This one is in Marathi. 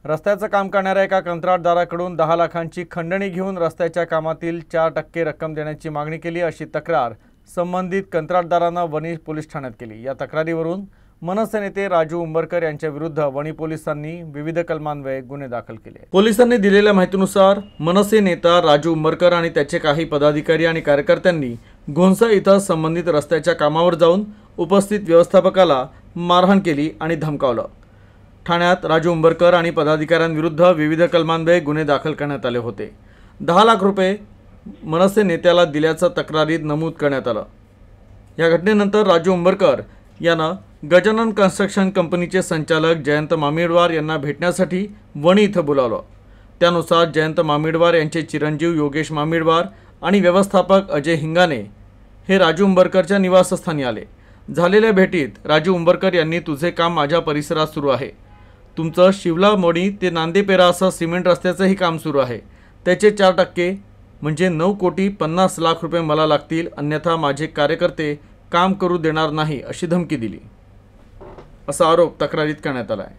रस्त्याचं काम करणाऱ्या एका कंत्राटदाराकडून 10 लाखांची खंडणी घेऊन रस्त्याच्या कामातील 4% रक्कम देण्याची मागणी केली अशी तक्रार संबंधित कंत्राटदाराने वणी पोलीस ठाण्यात केली। या तक्रारीवरून मनसे नेते राजू उंबरकर यांच्या विरुद्ध वणी पोलिसांनी विविध कलमान्वये गुन्हे दाखल केले। पोलिसांनी दिलेल्या माहितीनुसार मनसे नेता राजू उंबरकर आणि त्याचे काही पदाधिकारी आणि कार्यकर्त्यांनी घोणसा इथं संबंधित रस्त्याच्या कामावर जाऊन उपस्थित व्यवस्थापकाला मारहाण केली आणि धमकावलं। ठाण्यात राजू उंबरकर आणि पदाधिकाऱ्यांविरुद्ध विविध कलमान्वये गुन्हे दाखल करण्यात आले होते। 10 लाख रुपये मनसे नेत्याला दिल्याचं तक्रारीत नमूद करण्यात आलं। या घटनेनंतर राजू उंबरकर यांना गजानन कन्स्ट्रक्शन कंपनीचे संचालक जयंत मामिडवार यांना भेटण्यासाठी वणी इथं बोलावलं। त्यानुसार जयंत मामिडवार यांचे चिरंजीव योगेश मामिडवार आणि व्यवस्थापक अजय हिंगाने हे राजू उंबरकरच्या निवासस्थानी आले। झालेल्या भेटीत राजू उंबरकर यांनी तुझे काम माझ्या परिसरात सुरू आहे, तुमचं शिवला मोडी ते नांदेपेरा असं सिमेंट रस्त्याचंही काम सुरू आहे, त्याचे 4% म्हणजे 9,50,00,000 रुपये मला लागतील, अन्यथा माझे कार्यकर्ते काम करू देणार नाही अशी धमकी दिली असा आरोप तक्रारीत करण्यात आला आहे।